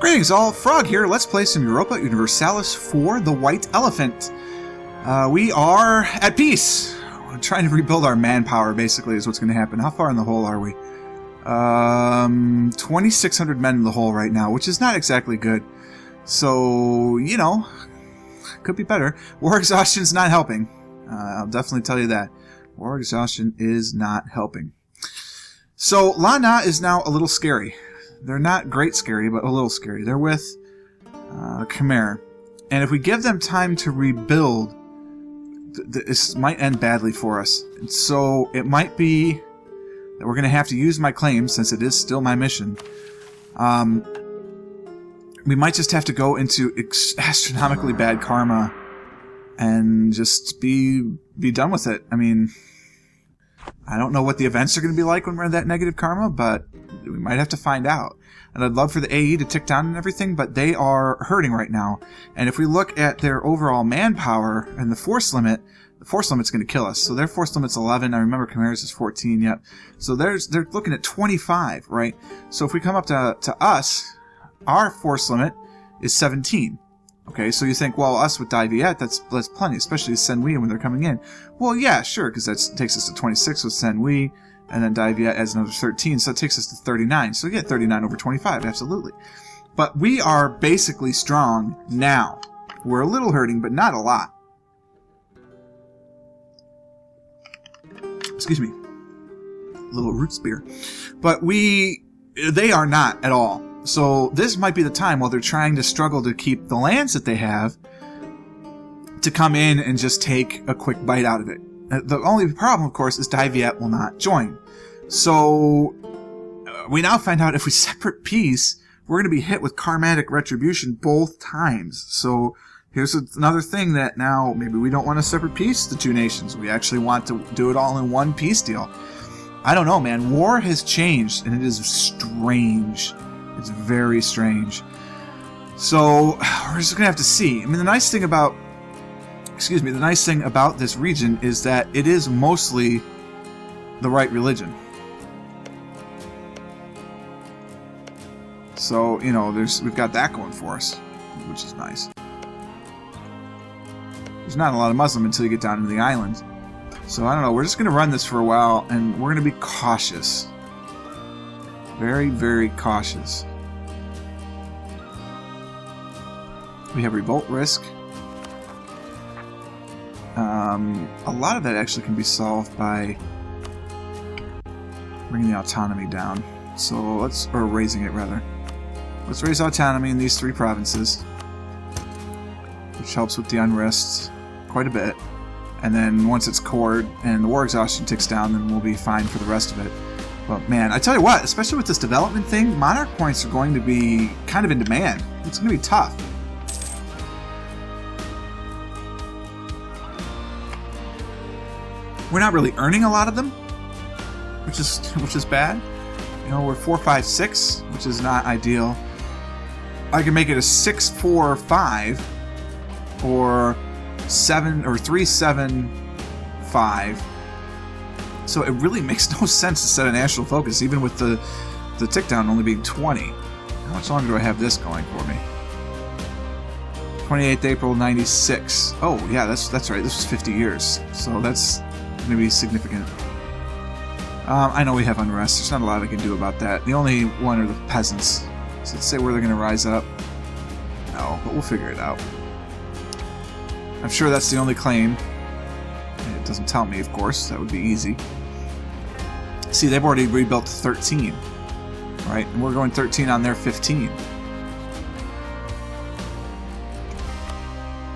Greetings all, Frog here. Let's play some Europa Universalis for the White Elephant. We are at peace. We're trying to rebuild our manpower, basically, is what's going to happen. How far in the hole are we? 2,600 men in the hole right now, which is not exactly good. So, you know, could be better. War exhaustion's not helping. I'll definitely tell you that. War exhaustion is not helping. So, Lana is now a little scary. They're not great scary, but a little scary. They're with Khmer. And if we give them time to rebuild, this might end badly for us. And so it might be that we're going to have to use my claim, since it is still my mission. We might just have to go into astronomically bad karma and just be done with it. I mean, I don't know what the events are going to be like when we're in that negative karma, but we might have to find out. And I'd love for the AE to tick down and everything, but they are hurting right now. And if we look at their overall manpower and the force limit's going to kill us. So their force limit's 11. I remember Khmer's is 14. Yep. So they're looking at 25, right? So if we come up to us, our force limit is 17. Okay, so you think, well, us with Dai Viet, that's plenty, especially Senwi when they're coming in. Well, yeah, sure, because that takes us to 26 with Senwi, and then Dai Viet adds another 13, so it takes us to 39. So you get 39 over 25, absolutely. But we are basically strong now. We're a little hurting, but not a lot. Excuse me. A little root spear. But they are not at all. So this might be the time while they're trying to struggle to keep the lands that they have to come in and just take a quick bite out of it. The only problem, of course, is Dai Viet will not join. So we now find out if we separate peace, we're going to be hit with karmatic retribution both times. So here's another thing that now maybe we don't want to separate peace, the two nations. We actually want to do it all in one peace deal. I don't know, man. War has changed, and it is strange. It's very strange. So we're just going to have to see. I mean, the nice thing about this region is that it is mostly the right religion. So, you know, we've got that going for us, which is nice. There's not a lot of Muslim until you get down into the islands. So, I don't know, we're just going to run this for a while, and we're going to be cautious. Very, very cautious. We have revolt risk. A lot of that actually can be solved by bringing the autonomy down. So or raising it rather. Let's raise autonomy in these three provinces, which helps with the unrest quite a bit. And then once it's cored and the war exhaustion ticks down, then we'll be fine for the rest of it. But man, I tell you what, especially with this development thing, monarch points are going to be kind of in demand. It's going to be tough. We're not really earning a lot of them, which is bad. You know, we're 4, 5, 6, which is not ideal. I can make it a 6, 4, 5, or 7 or 3, 7, 5. So it really makes no sense to set a national focus, even with the tick down only being 20. How much longer do I have this going for me? 28th April 96. Oh yeah, that's right. This was 50 years, so that's going to be significant. I know we have unrest. There's not a lot I can do about that. The only one are the peasants. So let's say where they're going to rise up. No, but we'll figure it out. I'm sure that's the only claim. It doesn't tell me, of course. That would be easy. See, they've already rebuilt to 13. Right? And we're going 13 on their 15.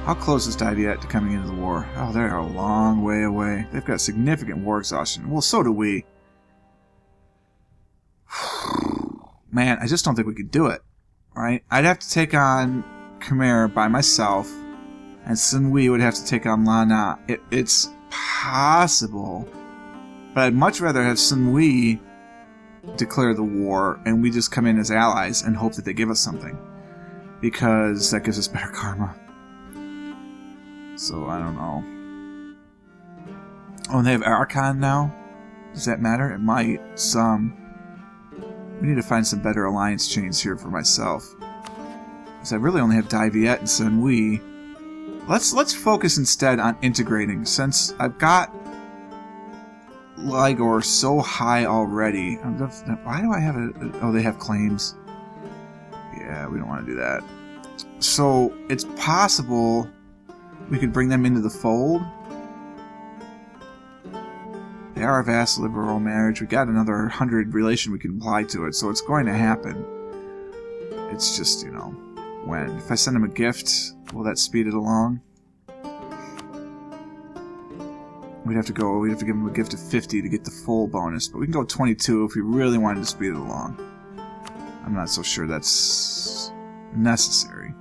How close is Dai Viet to coming into the war? Oh, they're a long way away. They've got significant war exhaustion. Well, so do we. Man, I just don't think we could do it. Right? I'd have to take on Khmer by myself, and Senwi would have to take on Lana. It's possible, but I'd much rather have Senwi declare the war, and we just come in as allies and hope that they give us something, because that gives us better karma. So, I don't know. Oh, and they have Arakan now? Does that matter? It might. Some. We need to find some better alliance chains here for myself. Because I really only have Dai Viet and Sen Wei. Let's focus instead on integrating, since I've got Ligor so high already. Why do I have oh, they have claims. Yeah, we don't want to do that. So, it's possible we could bring them into the fold. They are a vassal of rural marriage. We got another 100 relation we can apply to it, so it's going to happen. It's just, you know, when. If I send them a gift, will that speed it along? We'd have to give them a gift of 50 to get the full bonus, but we can go 22 if we really wanted to speed it along. I'm not so sure that's necessary.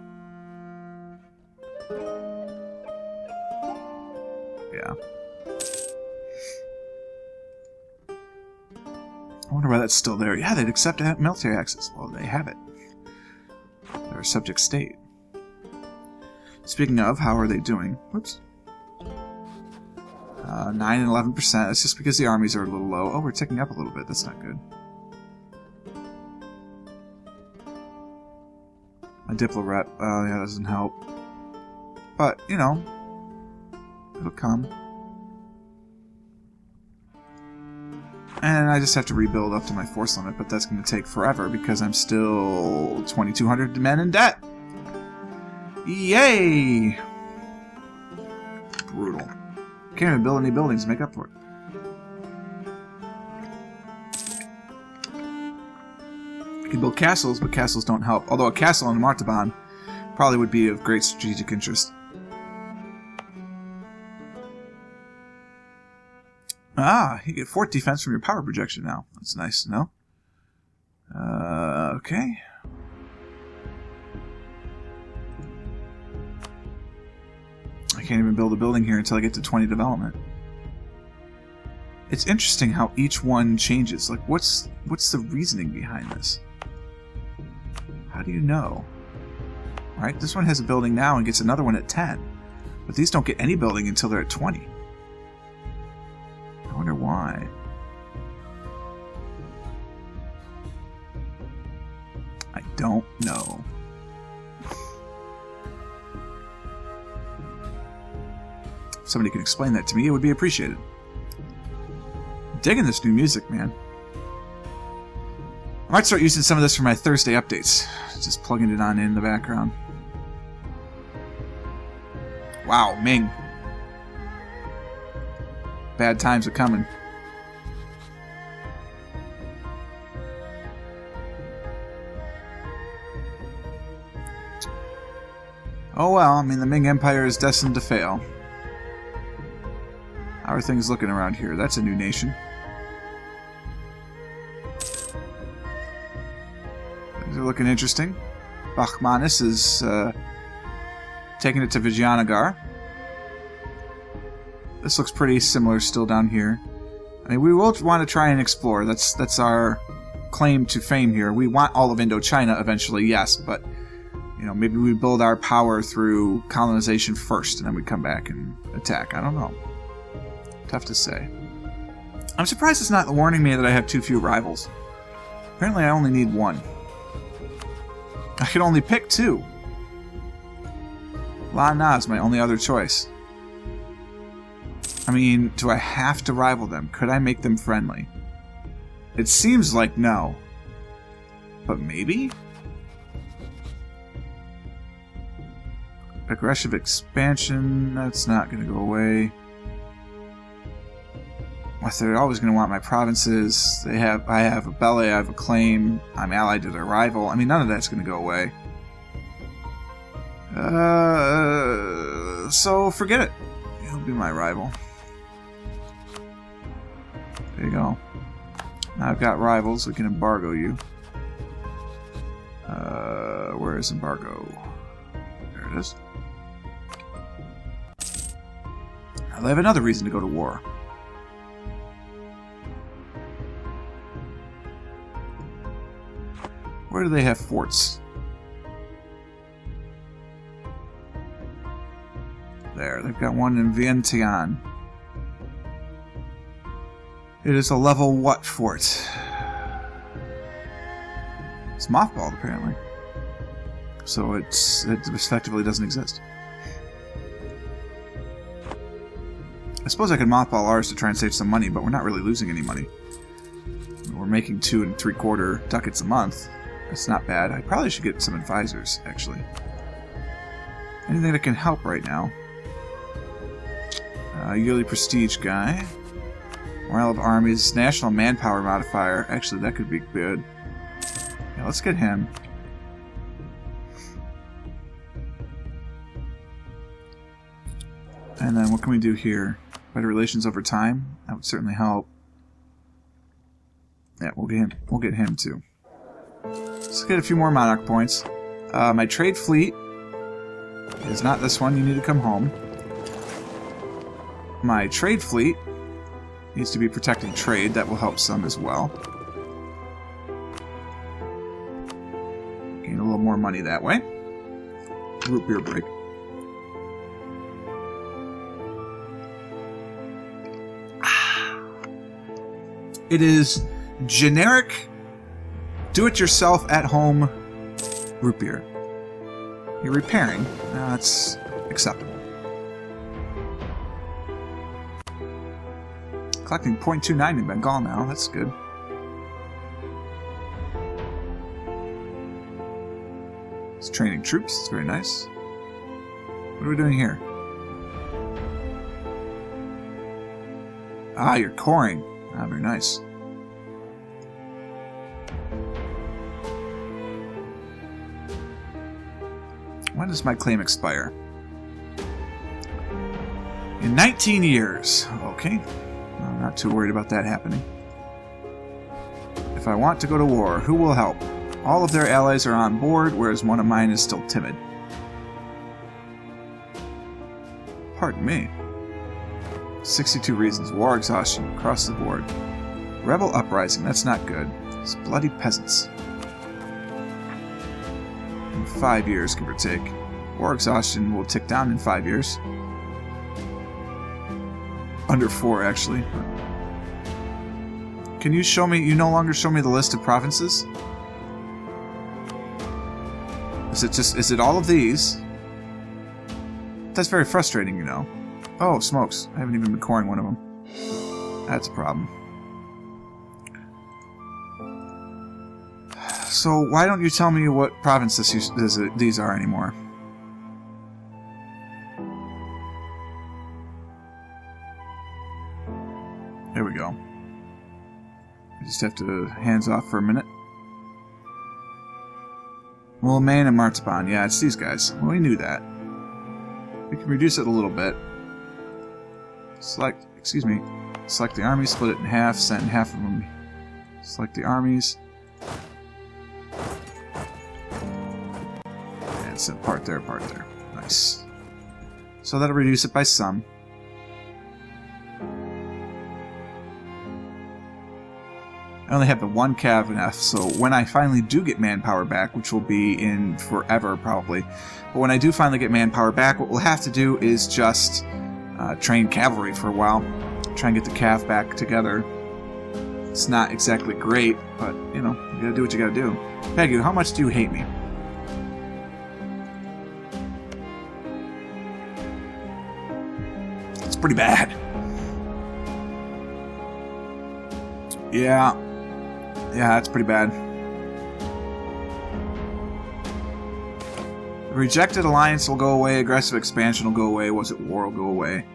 Yeah. I wonder why that's still there. Yeah, they'd accept military access. Well, they have it. They're a subject state. Speaking of, how are they doing? Whoops. 9 and 11%. That's just because the armies are a little low. Oh, we're ticking up a little bit. That's not good. My Diplo rep. Oh, yeah, that doesn't help. But, you know, it'll come. And I just have to rebuild up to my force limit, but that's going to take forever because I'm still 2,200 men in debt. Yay! Brutal. Can't even build any buildings to make up for it. You can build castles, but castles don't help. Although a castle in Martaban probably would be of great strategic interest. Ah, you get fort defense from your power projection now. That's nice to know. Okay. I can't even build a building here until I get to 20 development. It's interesting how each one changes. Like, what's the reasoning behind this? How do you know? Right? This one has a building now and gets another one at 10. But these don't get any building until they're at 20. I wonder why. I don't know. If somebody can explain that to me, it would be appreciated. I'm digging this new music, man. I might start using some of this for my Thursday updates. Just plugging it on in the background. Wow, Ming. Bad times are coming. Oh well, I mean, the Ming Empire is destined to fail. How are things looking around here? That's a new nation. Things are looking interesting. Bakhmanis is taking it to Vijayanagar. This looks pretty similar still down here. I mean, we will want to try and explore. That's our claim to fame here. We want all of Indochina eventually, yes, but you know, maybe we build our power through colonization first, and then we come back and attack. I don't know. Tough to say. I'm surprised it's not warning me that I have too few rivals. Apparently I only need one. I can only pick 2. La Na is my only other choice. I mean, do I have to rival them? Could I make them friendly? It seems like no. But maybe? Aggressive expansion, that's not going to go away. They're always going to want my provinces. I have a Bele, I have a claim. I'm allied to their rival. I mean, none of that's going to go away. So forget it. He'll be my rival. There you go. Now I've got rivals. We can embargo you. Where is embargo? There it is. Now they have another reason to go to war. Where do they have forts? There, they've got one in Vientiane. It is a level what fort? It's mothballed, apparently. So it effectively doesn't exist. I suppose I could mothball ours to try and save some money, but we're not really losing any money. We're making 2 3/4 ducats a month. That's not bad. I probably should get some advisors, actually. Anything that can help right now. Yearly prestige guy. Morale of armies. National manpower modifier. Actually, that could be good. Yeah, let's get him. And then what can we do here? Better relations over time. That would certainly help. Yeah, we'll get him too. Let's get a few more monarch points. My trade fleet is not this one. You need to come home. My trade fleet needs to be protecting trade. That will help some as well. Gain a little more money that way. Root beer break. It is generic, do-it-yourself at-home root beer. You're repairing. That's acceptable. Collecting 0.29 in Bengal now. That's good. It's training troops. It's very nice. What are we doing here? Ah, you're coring. Ah, very nice. When does my claim expire? In 19 years. Okay. I'm not too worried about that happening. If I want to go to war, who will help? All of their allies are on board, whereas one of mine is still timid. Pardon me. 62 reasons. War exhaustion across the board. Rebel uprising. That's not good. It's bloody peasants. In 5 years, give or take. War exhaustion will tick down in 5 years. Under 4, actually. Can you show me... You no longer show me the list of provinces? Is it all of these? That's very frustrating, you know. Oh, smokes. I haven't even been coring one of them. That's a problem. So, why don't you tell me what provinces these are anymore? There we go. I just have to hands off for a minute. Well, Maine and Martaban. Yeah, it's these guys. Well, we knew that. We can reduce it a little bit. Select the army, split it in half, send half of them. Select the armies. And send part there, part there. Nice. So that'll reduce it by some. I only have the 1 cav in F, so when I finally do get manpower back, which will be in forever probably, but when I do finally get manpower back, what we'll have to do is just train cavalry for a while, try and get the cav back together. It's not exactly great, but, you know, you gotta do what you gotta do. Pegu, how much do you hate me? It's pretty bad. Yeah, that's pretty bad. The rejected alliance will go away, aggressive expansion will go away, was it war will go away.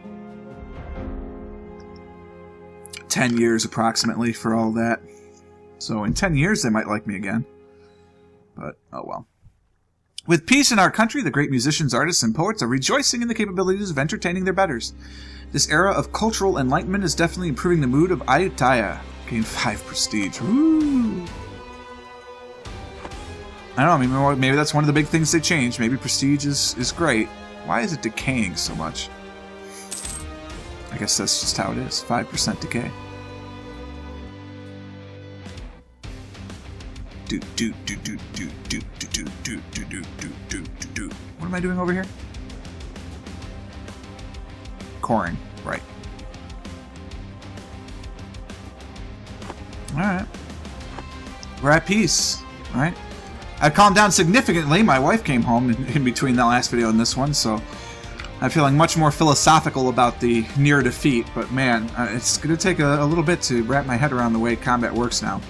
10 years approximately for all that. So in 10 years they might like me again. But, oh well. With peace in our country, the great musicians, artists, and poets are rejoicing in the capabilities of entertaining their betters. This era of cultural enlightenment is definitely improving the mood of Ayutthaya. Gain 5 prestige. Woo! I don't know, maybe that's one of the big things they changed. Maybe prestige is great. Why is it decaying so much? I guess that's just how it is. 5% decay. What am I doing over here? Coring, right. Alright. We're at peace, right? I've calmed down significantly. My wife came home in between the last video and this one, so I'm feeling much more philosophical about the near defeat. But man, it's going to take a little bit to wrap my head around the way combat works now.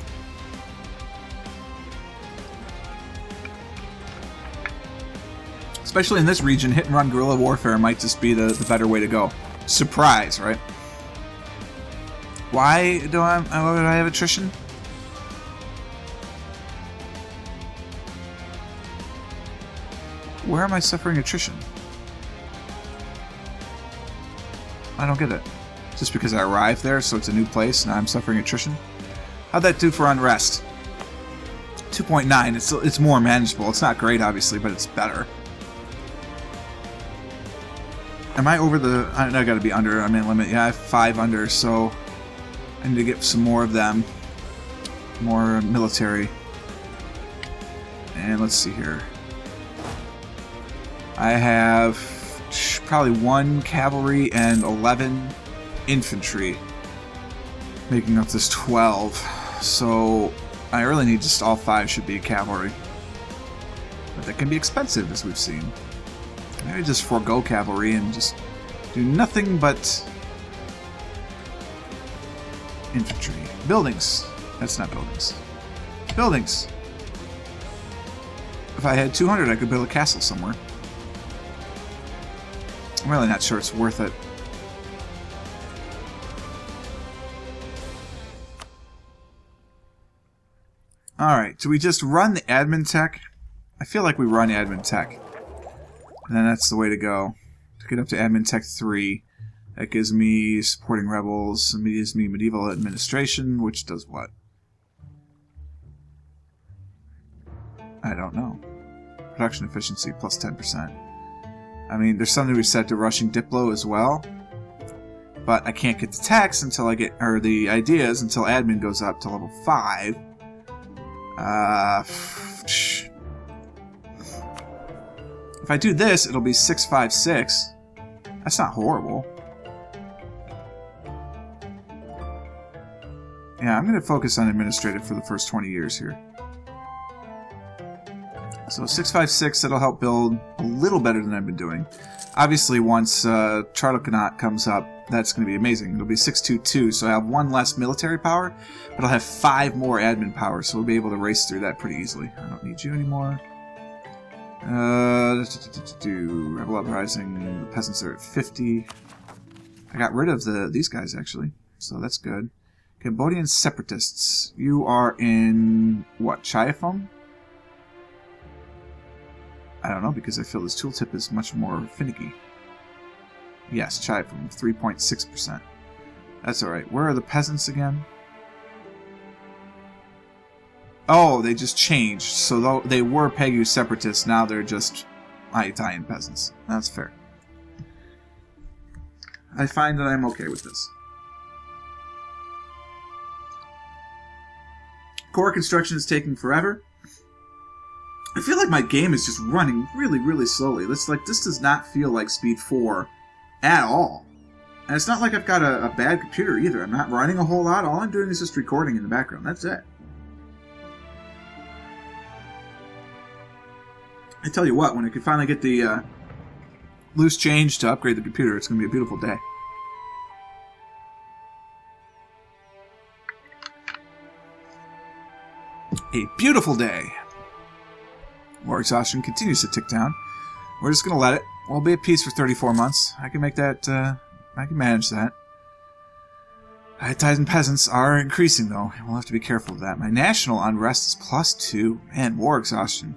Especially in this region, hit-and-run guerrilla warfare might just be the better way to go. Surprise, right? Why do I have attrition? Where am I suffering attrition? I don't get it. Just because I arrived there, so it's a new place, and I'm suffering attrition? How'd that do for unrest? 2.9. It's more manageable. It's not great, obviously, but it's better. Am I over the... I gotta be under. I'm in limit. Yeah, I have 5 under, so I need to get some more of them. More military. And let's see here. I have probably 1 cavalry and 11 infantry, making up this 12. So I really need just all 5 should be cavalry. But that can be expensive, as we've seen. Maybe just forego cavalry and just do nothing but infantry. Buildings. That's not buildings. Buildings. If I had 200, I could build a castle somewhere. I'm really not sure it's worth it. Alright, do we just run the admin tech? I feel like we run admin tech. And then that's the way to go. To get up to admin tech 3. That gives me supporting rebels. It gives me medieval administration, which does what? I don't know. Production efficiency plus 10%. I mean, there's something we set to rushing Diplo as well. But I can't get the text until I get, or the ideas until admin goes up to level 5. If I do this, it'll be 656. That's not horrible. Yeah, I'm going to focus on administrative for the first 20 years here. So 656, that'll help build a little better than I've been doing. Obviously, once Charlotte comes up, that's going to be amazing. It'll be 622, so I have 1 less military power, but I'll have 5 more admin power, so we'll be able to race through that pretty easily. I don't need you anymore. Rebel Uprising, the peasants are at 50. I got rid of these guys, actually, so that's good. Cambodian separatists. You are in, what, Chiafong? I don't know, because I feel this tooltip is much more finicky. Yes, Chiafong, 3.6%. That's alright. Where are the peasants again? Oh, they just changed. So they were Pegu separatists, now they're just Ayutthaya peasants. That's fair. I find that I'm okay with this. Core construction is taking forever. I feel like my game is just running really, really slowly. This does not feel like Speed 4 at all. And it's not like I've got a bad computer either. I'm not running a whole lot. All I'm doing is just recording in the background. That's it. I tell you what, when I can finally get the loose change to upgrade the computer, it's going to be a beautiful day. A beautiful day. War exhaustion continues to tick down. We're just going to let it. We'll be at peace for 34 months. I can make that, I can manage that. Ayutthaya and peasants are increasing, though. We'll have to be careful of that. My national unrest is +2. Man, war exhaustion.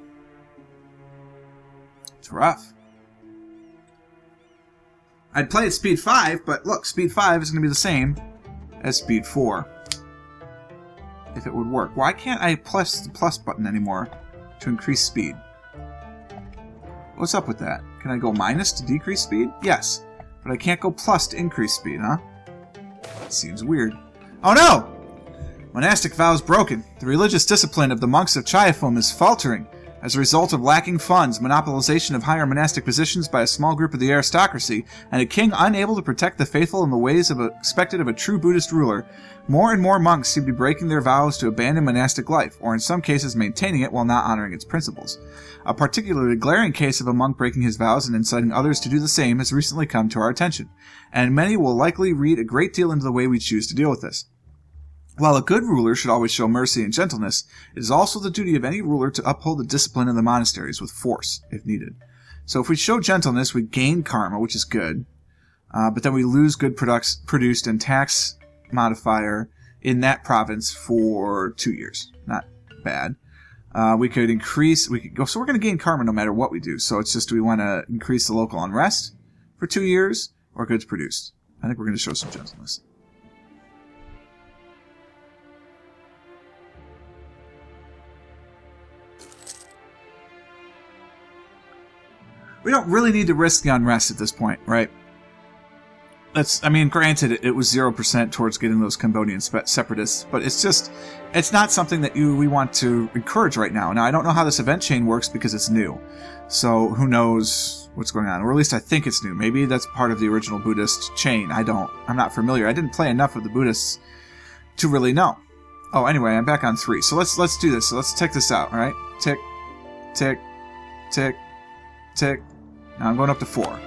It's rough. I'd play at speed 5, but look, speed 5 is going to be the same as speed 4. If it would work. Why can't I press the plus button anymore to increase speed? What's up with that? Can I go minus to decrease speed? Yes. But I can't go plus to increase speed, huh? That seems weird. Oh no! Monastic vows broken. The religious discipline of the monks of Chiafong is faltering. As a result of lacking funds, monopolization of higher monastic positions by a small group of the aristocracy, and a king unable to protect the faithful in the ways expected of a true Buddhist ruler, more and more monks seem to be breaking their vows to abandon monastic life, or in some cases maintaining it while not honoring its principles. A particularly glaring case of a monk breaking his vows and inciting others to do the same has recently come to our attention, and many will likely read a great deal into the way we choose to deal with this. While a good ruler should always show mercy and gentleness, it is also the duty of any ruler to uphold the discipline in the monasteries with force, if needed. So if we show gentleness, we gain karma, which is good, but then we lose good produced and tax modifier in that province for 2 years. Not bad. We could go, so we're going to gain karma no matter what we do. So it's just, do we want to increase the local unrest for 2 years, or goods produced? I think we're going to show some gentleness. We don't really need to risk the unrest at this point, right? Granted, it was 0% towards getting those Cambodian separatists, but it's not something that we want to encourage right now. Now, I don't know how this event chain works because it's new. So, who knows what's going on? Or at least I think it's new. Maybe that's part of the original Buddhist chain. I'm not familiar. I didn't play enough of the Buddhists to really know. Oh, anyway, I'm back on 3. So let's do this. So let's check this out, alright? Tick, tick, tick, tick. Now I'm going up to 4.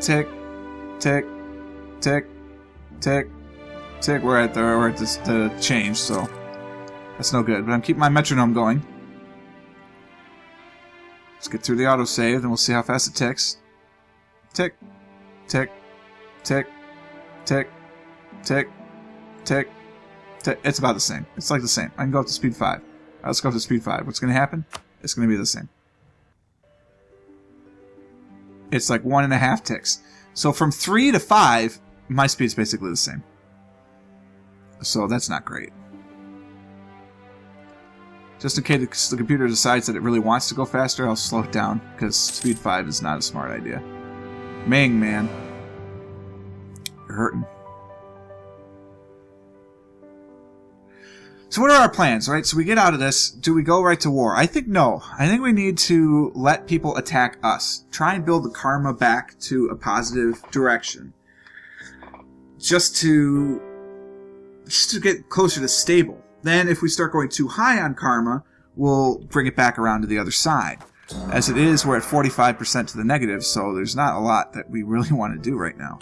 Tick, tick, tick, tick, tick. We're at the change, so that's no good. But I'm keeping my metronome going. Let's get through the autosave, then we'll see how fast it ticks. Tick, tick, tick, tick, tick, tick, tick. It's about the same. It's like the same. I can go up to speed 5. Let's go up to speed 5. What's going to happen? It's going to be the same. It's like 1.5 ticks. So from 3 to 5, my speed's basically the same. So that's not great. Just in case the computer decides that it really wants to go faster, I'll slow it down, because speed 5 is not a smart idea. Ming, man. You're hurting. So what are our plans, right? So we get out of this. Do we go right to war? I think no. I think we need to let people attack us. Try and build the karma back to a positive direction. Just to get closer to stable. Then if we start going too high on karma, we'll bring it back around to the other side. As it is, we're at 45% to the negative, so there's not a lot that we really want to do right now.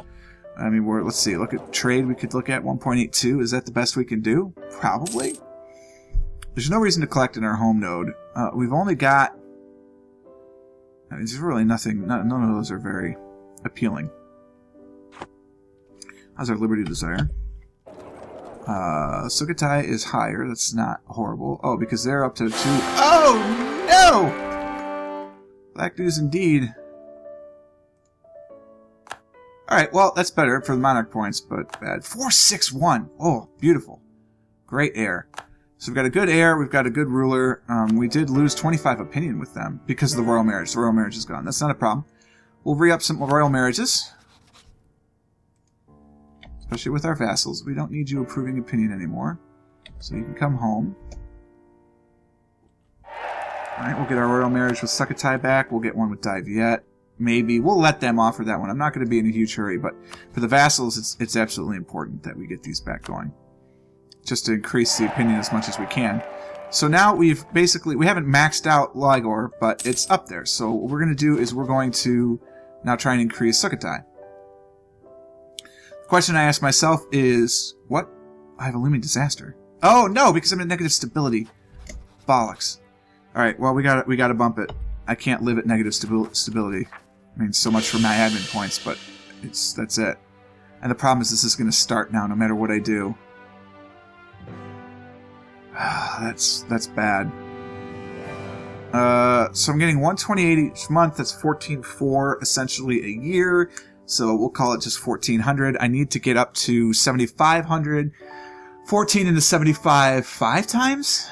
I mean, let's see, look at trade we could look at, 1.82. Is that the best we can do? Probably. There's no reason to collect in our home node. We've only got... there's really nothing, none of those are very appealing. How's our Liberty Desire? Sukhothai is higher, that's not horrible. Oh, because they're up to 2... Oh, no! Black news indeed. Alright, well, that's better for the Monarch points, but bad. 461! Oh, beautiful. Great heir. So we've got a good heir, we've got a good ruler. We did lose 25 opinion with them because of the royal marriage. The royal marriage is gone. That's not a problem. We'll re-up some royal marriages. Especially with our vassals. We don't need you approving opinion anymore. So you can come home. Alright, we'll get our royal marriage with Sukhothai back. We'll get one with Dai Viet. Maybe. We'll let them offer that one. I'm not going to be in a huge hurry, but for the vassals, it's absolutely important that we get these back going. Just to increase the opinion as much as we can. So now we haven't maxed out Ligor, but it's up there. So what we're going to do is we're going to now try and increase Sukhothai. The question I ask myself is, what? I have a looming disaster. Oh, no, because I'm at negative stability. Bollocks. Alright, well, we gotta bump it. I can't live at negative stability. I mean, so much for my admin points, but that's it. And the problem is this is going to start now, no matter what I do. That's bad. So I'm getting 128 each month. That's 14.4 essentially a year. So we'll call it just 1,400. I need to get up to 7,500. 14 into 75 5 times?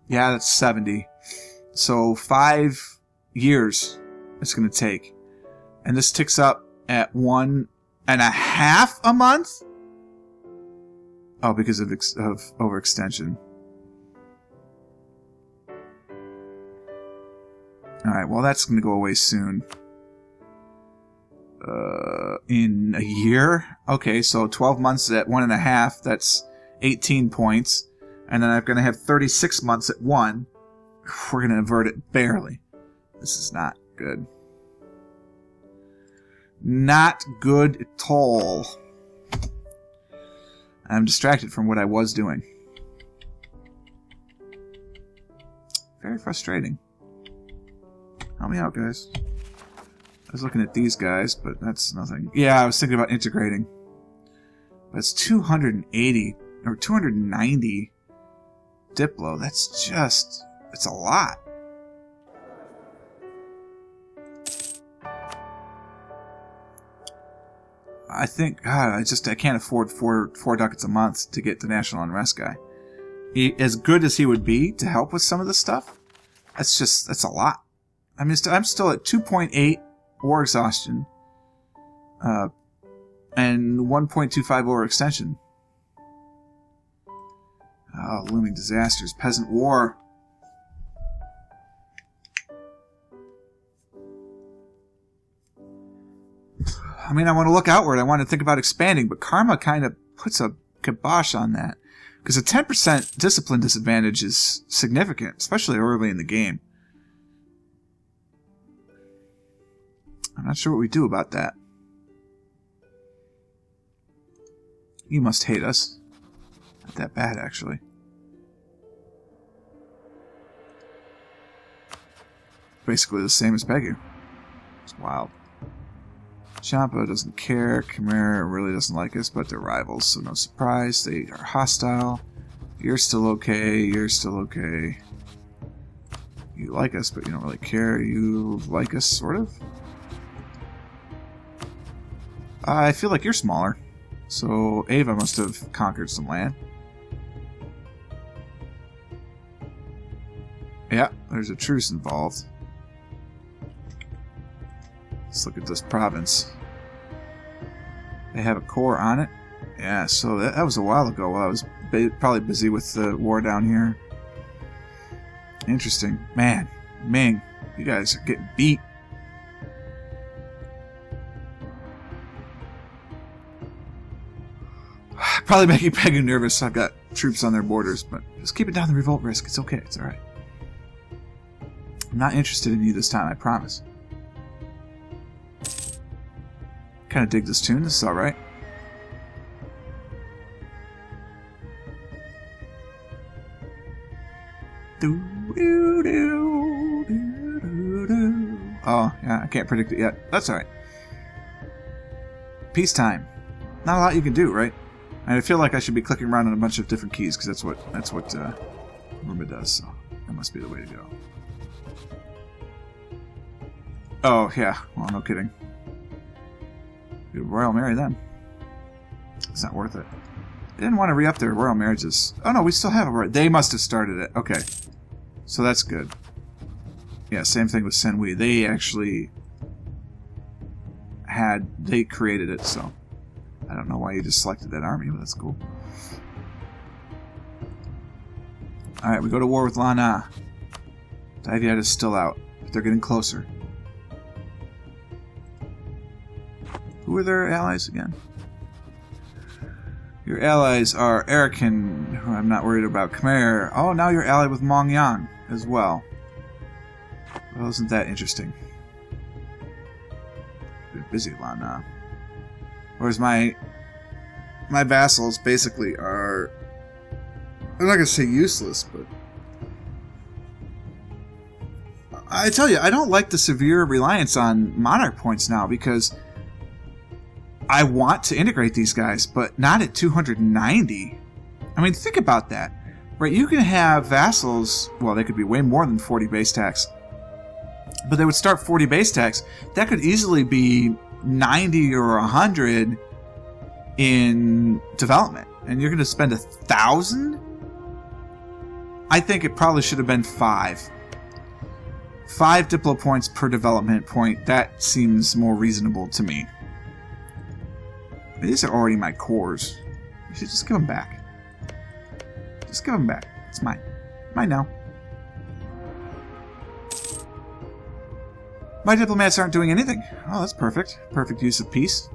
Yeah, that's 70. So 5 years it's going to take. And this ticks up at 1.5 a month? Oh, because of overextension. Alright, well that's going to go away soon. In a year? Okay, so 12 months at 1.5, that's 18 points. And then I'm going to have 36 months at 1. We're going to invert it barely. This is not good. Not good at all. I'm distracted from what I was doing. Very frustrating. Help me out, guys. I was looking at these guys, but that's nothing. Yeah, I was thinking about integrating. But it's 280 or 290 Diplo. That's just... it's a lot. I think, God, I can't afford four ducats a month to get the National Unrest guy. As good as he would be to help with some of this stuff, that's a lot. I mean, I'm still at 2.8 war exhaustion, and 1.25 overextension. Oh, looming disasters, peasant war. I mean, I want to look outward. I want to think about expanding, but karma kind of puts a kibosh on that. Because a 10% discipline disadvantage is significant, especially early in the game. I'm not sure what we do about that. You must hate us. Not that bad, actually. Basically the same as Pegu. It's wild. Champa doesn't care. Khmer really doesn't like us, but they're rivals, so no surprise. They are hostile. You're still okay. You're still okay. You like us, but you don't really care. You like us, sort of? I feel like you're smaller. So Ava must have conquered some land. Yeah, there's a truce involved. Let's look at this province. They have a core on it. Yeah, so that was a while ago. I was probably busy with the war down here. Interesting. Man, Ming, you guys are getting beat. Probably making Pegu nervous. I've got troops on their borders, but just keep it down the revolt risk. It's okay. It's alright. I'm not interested in you this time, I promise. Kind of dig this tune. This is alright. Oh, yeah, I can't predict it yet. That's alright. Peacetime. Not a lot you can do, right? And I feel like I should be clicking around on a bunch of different keys, because that's what Roomba does, so that must be the way to go. Oh, yeah. Well, no kidding. Do Royal Marry then. It's not worth it. They didn't want to re-up their royal marriages. Oh, no, we still have it. They must have started it. Okay. So that's good. Yeah, same thing with Senwi. They actually they created it, so I don't know why you just selected that army, but that's cool. Alright, we go to war with Lana. Daiviad is still out, but they're getting closer. Who are their allies again? Your allies are Arakan, who I'm not worried about. Khmer. Oh, now you're allied with Mongyang as well. Well, isn't that interesting? Been busy, Lana. Whereas my vassals basically are... I'm not going to say useless, but... I tell you, I don't like the severe reliance on monarch points now, because I want to integrate these guys, but not at 290. I mean, think about that. Right, you can have vassals... Well, they could be way more than 40 base tax. But they would start 40 base tax. That could easily be 90 or 100 in development. And you're going to spend 1,000? I think it probably should have been 5. 5 Diplo points per development point. That seems more reasonable to me. These are already my cores. You should just give them back. Just give them back. It's mine. Mine now. My diplomats aren't doing anything. Oh, that's perfect. Perfect use of peace.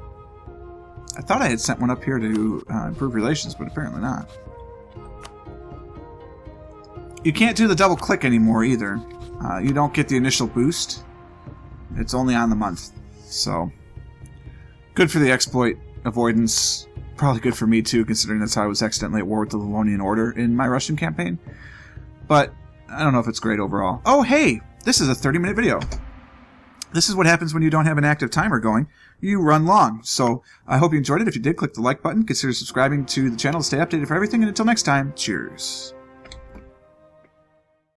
I thought I had sent one up here to improve relations, but apparently not. You can't do the double click anymore either. You don't get the initial boost. It's only on the month. So, good for the exploit avoidance. Probably good for me too, considering that's how I was accidentally at war with the Livonian Order in my Russian campaign. But I don't know if it's great overall. Oh, hey! This is a 30-minute video. This is what happens when you don't have an active timer going. You run long. So, I hope you enjoyed it. If you did, click the like button. Consider subscribing to the channel to stay updated for everything. And until next time, cheers.